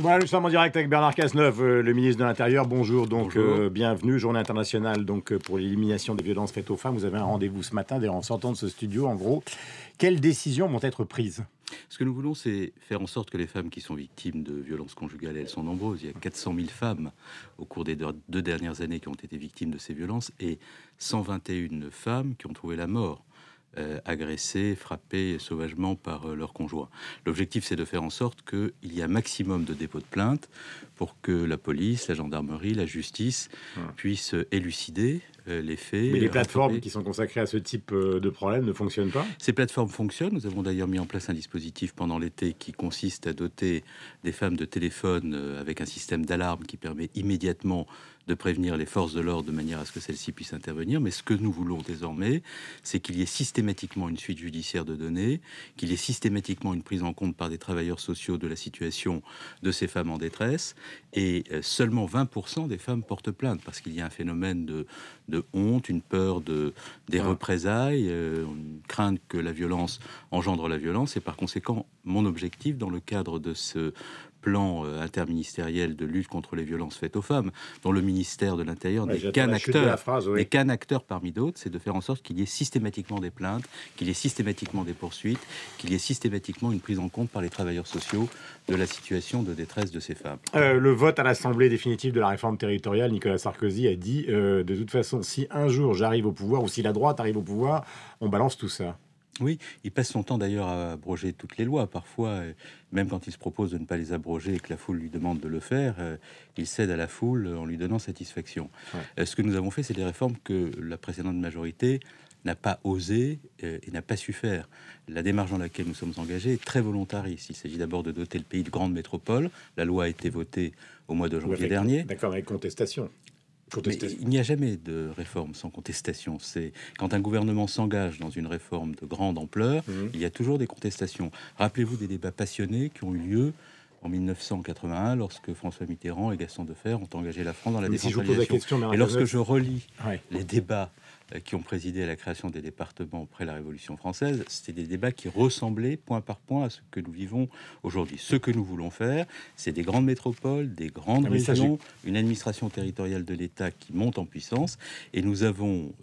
Voilà, nous sommes en direct avec Bernard Cazeneuve, le ministre de l'Intérieur. Bonjour, donc bienvenue. Journée internationale donc, pour l'élimination des violences faites aux femmes. Vous avez un rendez-vous ce matin, en sortant de ce studio, en gros. Quelles décisions vont être prises ? Ce que nous voulons, c'est faire en sorte que les femmes qui sont victimes de violences conjugales, elles sont nombreuses. Il y a 400 000 femmes au cours des 2 dernières années qui ont été victimes de ces violences et 121 femmes qui ont trouvé la mort. Agressés, frappés sauvagement par leur conjoint. L'objectif, c'est de faire en sorte qu'il y ait un maximum de dépôts de plainte pour que la police, la gendarmerie, la justice puissent élucider les faits. Mais les plateformes qui sont consacrées à ce type de problème ne fonctionnent pas ? Ces plateformes fonctionnent. Nous avons d'ailleurs mis en place un dispositif pendant l'été qui consiste à doter des femmes de téléphones avec un système d'alarme qui permet immédiatement de prévenir les forces de l'ordre de manière à ce que celles-ci puissent intervenir. Mais ce que nous voulons désormais, c'est qu'il y ait systématiquement une suite judiciaire de données, qu'il y ait systématiquement une prise en compte par des travailleurs sociaux de la situation de ces femmes en détresse. Et seulement 20% des femmes portent plainte parce qu'il y a un phénomène de honte, une peur des représailles, une crainte que la violence engendre la violence. Et par conséquent, mon objectif dans le cadre de ce plan interministériel de lutte contre les violences faites aux femmes, dont le ministère de l'Intérieur n'est qu'un acteur parmi d'autres, c'est de faire en sorte qu'il y ait systématiquement des plaintes, qu'il y ait systématiquement des poursuites, qu'il y ait systématiquement une prise en compte par les travailleurs sociaux de la situation de détresse de ces femmes. Le vote à l'Assemblée définitive de la réforme territoriale, Nicolas Sarkozy a dit de toute façon, si un jour j'arrive au pouvoir ou si la droite arrive au pouvoir, on balance tout ça. Oui, il passe son temps d'ailleurs à abroger toutes les lois. Parfois, même quand il se propose de ne pas les abroger et que la foule lui demande de le faire, il cède à la foule en lui donnant satisfaction. Ouais. Ce que nous avons fait, c'est des réformes que la précédente majorité n'a pas osé et n'a pas su faire. La démarche dans laquelle nous sommes engagés est très volontariste. Il s'agit d'abord de doter le pays de grandes métropoles. La loi a été votée au mois de janvier dernier. D'accord, avec contestation. Mais il n'y a jamais de réforme sans contestation. C'est quand un gouvernement s'engage dans une réforme de grande ampleur, il y a toujours des contestations. Rappelez-vous des débats passionnés qui ont eu lieu en 1981, lorsque François Mitterrand et Gaston Defferre ont engagé la France dans la décentralisation. Et lorsque je relis les débats qui ont présidé à la création des départements après la Révolution française, c'était des débats qui ressemblaient point par point à ce que nous vivons aujourd'hui. Ce que nous voulons faire, c'est des grandes métropoles, des grandes régions, une administration territoriale de l'État qui monte en puissance, et nous avons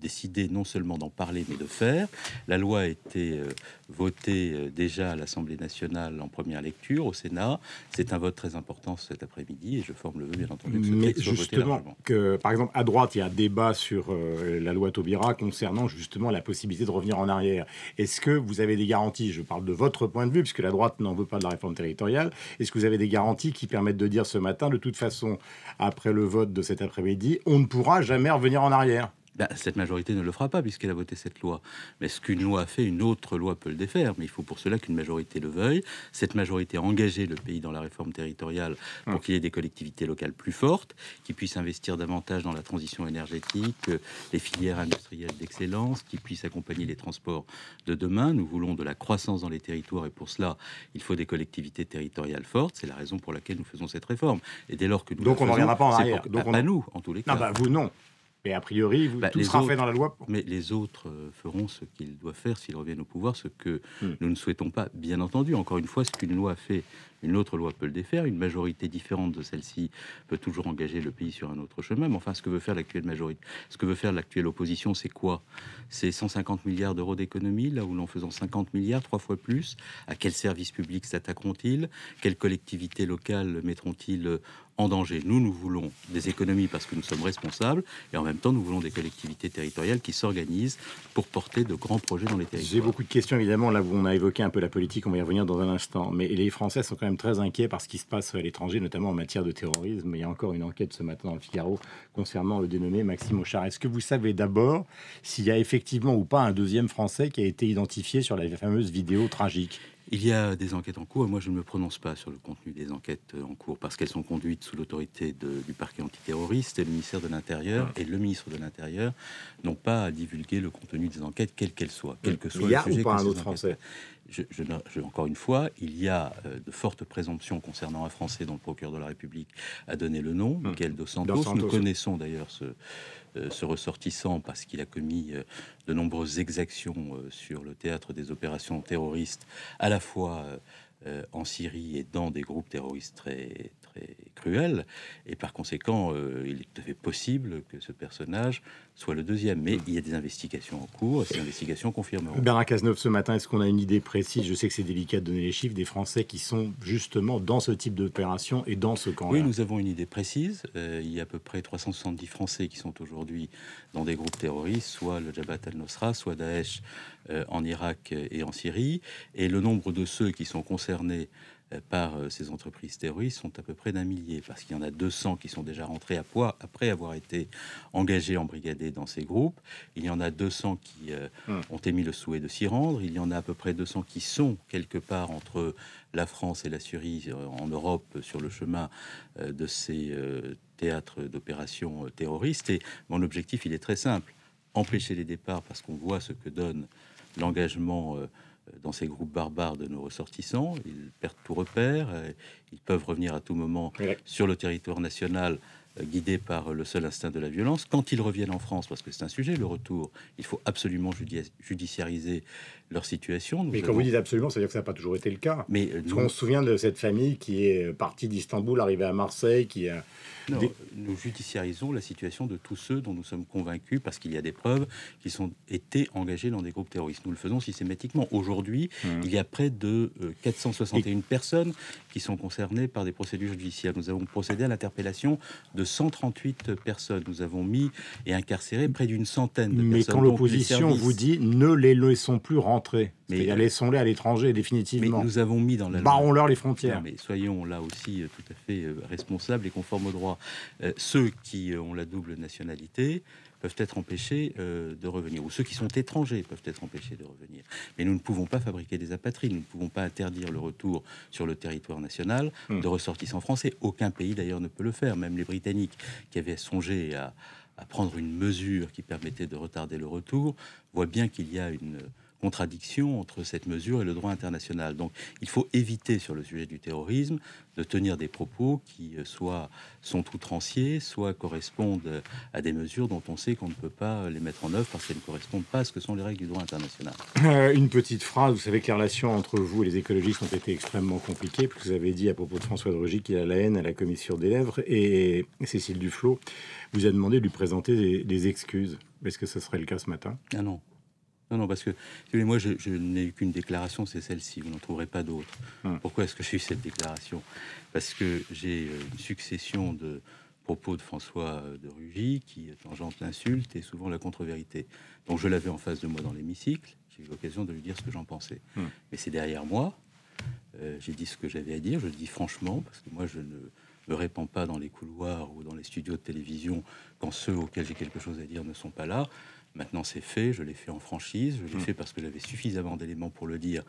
décidé non seulement d'en parler, mais de faire. La loi a été votée déjà à l'Assemblée nationale en première lecture, au Sénat. C'est un vote très important cet après-midi, et je forme le vœu, bien entendu, que ce texte soit voté largement. Par exemple, à droite, il y a un débat sur la loi Taubira concernant justement la possibilité de revenir en arrière. Est-ce que vous avez des garanties, je parle de votre point de vue, puisque la droite n'en veut pas de la réforme territoriale, est-ce que vous avez des garanties qui permettent de dire ce matin, de toute façon, après le vote de cet après-midi, on ne pourra jamais revenir en arrière ? Cette majorité ne le fera pas puisqu'elle a voté cette loi. Mais ce qu'une loi a fait, une autre loi peut le défaire. Mais il faut pour cela qu'une majorité le veuille. Cette majorité a engagé le pays dans la réforme territoriale pour qu'il y ait des collectivités locales plus fortes, qui puissent investir davantage dans la transition énergétique, les filières industrielles d'excellence, qui puissent accompagner les transports de demain. Nous voulons de la croissance dans les territoires et pour cela, il faut des collectivités territoriales fortes. C'est la raison pour laquelle nous faisons cette réforme. Et dès lors que nous donc on ne reviendra pas en arrière. Pas nous, en tous les cas. Non, vous non. Mais a priori, tout sera fait dans la loi. Mais les autres feront ce qu'ils doivent faire s'ils reviennent au pouvoir, ce que nous ne souhaitons pas, bien entendu. Encore une fois, ce qu'une loi a fait, une autre loi peut le défaire. Une majorité différente de celle-ci peut toujours engager le pays sur un autre chemin. Mais enfin, ce que veut faire l'actuelle majorité, ce que veut faire l'actuelle opposition, c'est quoi ? C'est 150 milliards d'euros d'économie, là où l'on faisant 50 milliards, 3 fois plus. À quel service public s'attaqueront-ils ? Quelles collectivités locales mettront-ils en danger? Nous voulons des économies parce que nous sommes responsables, et en même temps, nous voulons des collectivités territoriales qui s'organisent pour porter de grands projets dans les territoires. J'ai beaucoup de questions, évidemment, là où on a évoqué un peu la politique, on va y revenir dans un instant, mais les Français sont quand même très inquiets par ce qui se passe à l'étranger, notamment en matière de terrorisme. Il y a encore une enquête ce matin dans le Figaro concernant le dénommé Maxime Ochard. Est-ce que vous savez d'abord s'il y a effectivement ou pas un deuxième Français qui a été identifié sur la fameuse vidéo tragique ? Il y a des enquêtes en cours et moi je ne me prononce pas sur le contenu des enquêtes en cours parce qu'elles sont conduites sous l'autorité du parquet antiterroriste et le ministère de l'Intérieur et le ministre de l'Intérieur n'ont pas à divulguer le contenu des enquêtes, quel qu'elles soient, quel que soit le sujet. Il y a ou pas un autre Français ? Encore une fois, il y a de fortes présomptions concernant un Français dont le procureur de la République a donné le nom, Michael Dos Santos. Nous connaissons d'ailleurs ce ressortissant parce qu'il a commis de nombreuses exactions sur le théâtre des opérations terroristes, à la fois en Syrie et dans des groupes terroristes très, très cruels. Et par conséquent, il est tout à fait possible que ce personnage soit le deuxième. Mais il y a des investigations en cours et ces investigations confirmeront. Bernard Cazeneuve, ce matin, est-ce qu'on a une idée précise? Je sais que c'est délicat de donner les chiffres des Français qui sont justement dans ce type d'opération et dans ce camp-là. Oui, nous avons une idée précise. Il y a à peu près 370 Français qui sont aujourd'hui dans des groupes terroristes, soit le Jabhat al-Nusra, soit Daesh en Irak et en Syrie. Et le nombre de ceux qui sont concernés par ces entreprises terroristes sont à peu près d'1 millier, parce qu'il y en a 200 qui sont déjà rentrés à poids après avoir été engagés, embrigadés dans ces groupes. Il y en a 200 qui ont émis le souhait de s'y rendre. Il y en a à peu près 200 qui sont quelque part entre la France et la Syrie, en Europe, sur le chemin de ces théâtres d'opérations terroristes. Et mon objectif, il est très simple: empêcher les départs, parce qu'on voit ce que donne l'engagement dans ces groupes barbares de nos ressortissants. Ils perdent tout repère, ils peuvent revenir à tout moment sur le territoire national, guidés par le seul instinct de la violence. Quand ils reviennent en France, parce que c'est un sujet, le retour, il faut absolument judiciariser leur situation. Mais quand vous dites absolument, ça veut dire que ça n'a pas toujours été le cas. Mais Parce qu'on se souvient de cette famille qui est partie d'Istanbul, arrivée à Marseille, qui a... Non, nous judiciarisons la situation de tous ceux dont nous sommes convaincus, parce qu'il y a des preuves, qu'ils ont été engagés dans des groupes terroristes. Nous le faisons systématiquement. Aujourd'hui, il y a près de 461 personnes qui sont concernées par des procédures judiciaires. Nous avons procédé à l'interpellation de 138 personnes. Nous avons mis et incarcéré près d'une centaine de personnes. Mais quand l'opposition vous dit ne les laissons plus rentrer, c'est-à-dire laissons-les à l'étranger définitivement. Mais nous avons mis dans la loi... Barrons-leur les frontières. Non, mais soyons là aussi tout à fait responsables et conformes au droit. Ceux qui ont la double nationalité peuvent être empêchés de revenir, ou ceux qui sont étrangers peuvent être empêchés de revenir. Mais nous ne pouvons pas fabriquer des apatrides, nous ne pouvons pas interdire le retour sur le territoire national de ressortissants français. Aucun pays d'ailleurs ne peut le faire, même les Britanniques qui avaient songé à prendre une mesure qui permettait de retarder le retour voient bien qu'il y a une contradiction entre cette mesure et le droit international. Donc il faut éviter, sur le sujet du terrorisme, de tenir des propos qui soit sont outranciers, soit correspondent à des mesures dont on sait qu'on ne peut pas les mettre en œuvre parce qu'elles ne correspondent pas à ce que sont les règles du droit international. Une petite phrase, vous savez que les relations entre vous et les écologistes ont été extrêmement compliquées, parce que vous avez dit à propos de François de Rugy qu'il a la haine à la commissure des lèvres, et Cécile Duflot vous a demandé de lui présenter des excuses. Est-ce que ce serait le cas ce matin? Ah non. Non, parce que moi, je n'ai eu qu'une déclaration, c'est celle-ci. Vous n'en trouverez pas d'autres. Pourquoi est-ce que j'ai eu cette déclaration? Parce que j'ai une succession de propos de François de Rugy qui tangente l'insulte et souvent la contre-vérité. Donc je l'avais en face de moi dans l'hémicycle. J'ai eu l'occasion de lui dire ce que j'en pensais. Mais c'est derrière moi. J'ai dit ce que j'avais à dire. Je le dis franchement, parce que moi, je ne me répands pas dans les couloirs ou dans les studios de télévision quand ceux auxquels j'ai quelque chose à dire ne sont pas là. Maintenant, c'est fait, je l'ai fait en franchise, je l'ai fait parce que j'avais suffisamment d'éléments pour le dire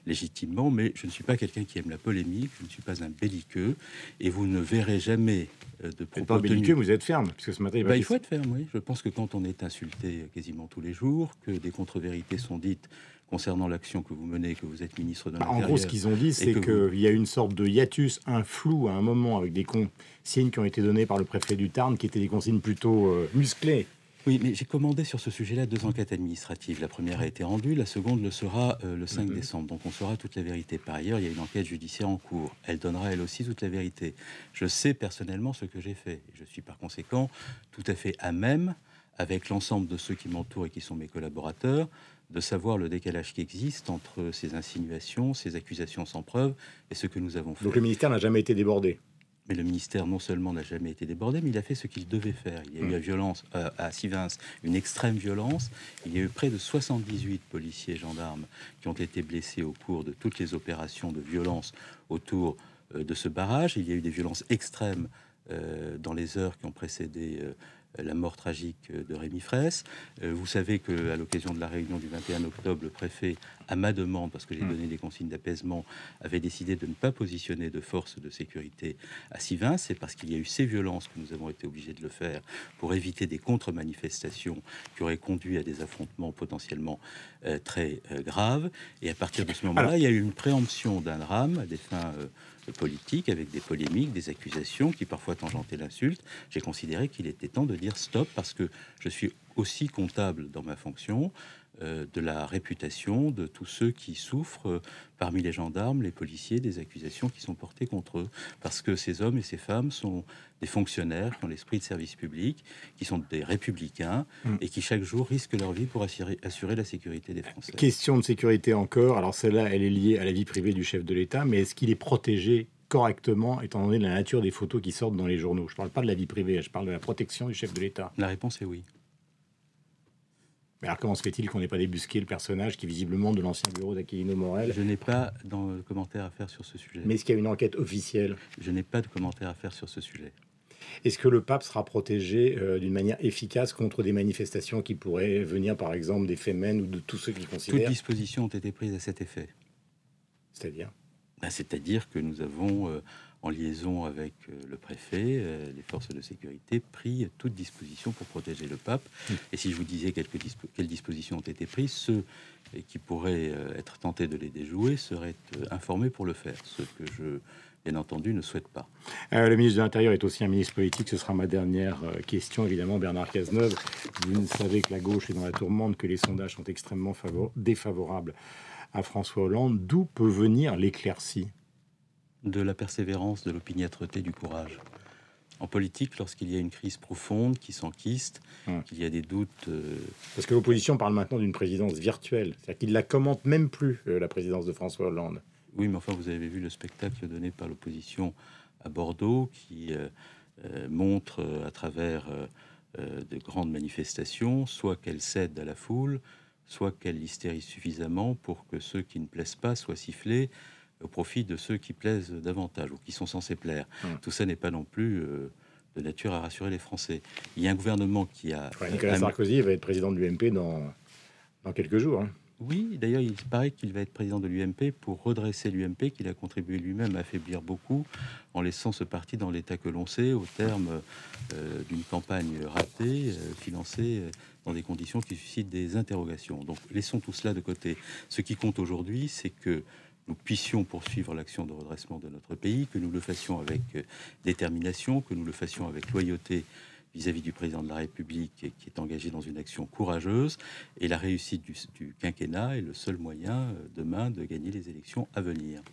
légitimement, mais je ne suis pas quelqu'un qui aime la polémique, je ne suis pas un belliqueux, et vous ne verrez jamais de propos pas belliqueux, vous êtes ferme, parce que ce matin... il faut être ferme, oui. Je pense que quand on est insulté quasiment tous les jours, que des contre-vérités sont dites concernant l'action que vous menez, que vous êtes ministre de l'Intérieur... En gros, ce qu'ils ont dit, c'est qu'il y a une sorte de hiatus, un flou à un moment, avec des consignes qui ont été données par le préfet du Tarn, qui étaient des consignes plutôt musclées. Oui, mais j'ai commandé sur ce sujet-là 2 enquêtes administratives. La première a été rendue, la seconde le sera le 5 décembre. Donc on saura toute la vérité. Par ailleurs, il y a une enquête judiciaire en cours. Elle donnera elle aussi toute la vérité. Je sais personnellement ce que j'ai fait. Je suis par conséquent tout à fait à même, avec l'ensemble de ceux qui m'entourent et qui sont mes collaborateurs, de savoir le décalage qui existe entre ces insinuations, ces accusations sans preuve et ce que nous avons fait. Donc le ministère n'a jamais été débordé? Mais le ministère, non seulement n'a jamais été débordé, mais il a fait ce qu'il devait faire. Il y a eu la violence à Sivins, une extrême violence. Il y a eu près de 78 policiers et gendarmes qui ont été blessés au cours de toutes les opérations de violence autour de ce barrage. Il y a eu des violences extrêmes dans les heures qui ont précédé la mort tragique de Rémi Fraisse. Vous savez qu'à l'occasion de la réunion du 21 octobre, le préfet, à ma demande, parce que j'ai donné des consignes d'apaisement, avait décidé de ne pas positionner de forces de sécurité à Sivins. C'est parce qu'il y a eu ces violences que nous avons été obligés de le faire pour éviter des contre-manifestations qui auraient conduit à des affrontements potentiellement très graves. Et à partir de ce moment-là, il y a eu une préemption d'un drame à des fins politique, avec des polémiques, des accusations qui parfois tangentaient l'insulte. J'ai considéré qu'il était temps de dire stop, parce que je suis aussi comptable dans ma fonction de la réputation de tous ceux qui souffrent parmi les gendarmes, les policiers, des accusations qui sont portées contre eux. Parce que ces hommes et ces femmes sont des fonctionnaires qui ont l'esprit de service public, qui sont des républicains et qui chaque jour risquent leur vie pour assurer la sécurité des Français. Question de sécurité encore. Alors celle-là, elle est liée à la vie privée du chef de l'État, mais est-ce qu'il est protégé correctement, étant donné la nature des photos qui sortent dans les journaux? Je ne parle pas de la vie privée, je parle de la protection du chef de l'État. La réponse est oui. Mais alors comment se fait-il qu'on n'ait pas débusqué le personnage qui visiblement de l'ancien bureau d'Aquilino Morel? Je n'ai pas de commentaire à faire sur ce sujet. Mais est-ce qu'il y a une enquête officielle? Je n'ai pas de commentaire à faire sur ce sujet. Est-ce que le pape sera protégé d'une manière efficace contre des manifestations qui pourraient venir, par exemple, des Femen ou de tous ceux qui considèrent... Toutes dispositions ont été prises à cet effet. C'est-à-dire? C'est-à-dire que nous avons, en liaison avec le préfet, les forces de sécurité, pris toutes dispositions pour protéger le pape. Et si je vous disais quelles dispositions ont été prises, ceux qui pourraient être tentés de les déjouer seraient informés pour le faire, ce que je, bien entendu, ne souhaite pas. Le ministre de l'Intérieur est aussi un ministre politique. Ce sera ma dernière question, évidemment. Bernard Cazeneuve, vous savez que la gauche est dans la tourmente, que les sondages sont extrêmement défavorables à François Hollande. D'où peut venir l'éclaircie? De la persévérance, de l'opiniâtreté, du courage. En politique, lorsqu'il y a une crise profonde qui s'enquiste, qu'il y a des doutes... Parce que l'opposition parle maintenant d'une présidence virtuelle. C'est-à-dire qu'il ne la commente même plus, la présidence de François Hollande. Oui, mais enfin, vous avez vu le spectacle donné par l'opposition à Bordeaux qui montre à travers de grandes manifestations, soit qu'elle cède à la foule, soit qu'elle hystérise suffisamment pour que ceux qui ne plaisent pas soient sifflés au profit de ceux qui plaisent davantage ou qui sont censés plaire. Tout ça n'est pas non plus de nature à rassurer les Français. Il y a un gouvernement qui a... Nicolas Sarkozy va être président de l'UMP dans quelques jours. Oui, d'ailleurs, il paraît qu'il va être président de l'UMP pour redresser l'UMP, qu'il a contribué lui-même à affaiblir beaucoup en laissant ce parti dans l'état que l'on sait, au terme d'une campagne ratée, financée dans des conditions qui suscitent des interrogations. Donc, laissons tout cela de côté. Ce qui compte aujourd'hui, c'est que nous puissions poursuivre l'action de redressement de notre pays, que nous le fassions avec détermination, que nous le fassions avec loyauté vis-à-vis du président de la République qui est engagé dans une action courageuse. Et la réussite du quinquennat est le seul moyen demain de gagner les élections à venir.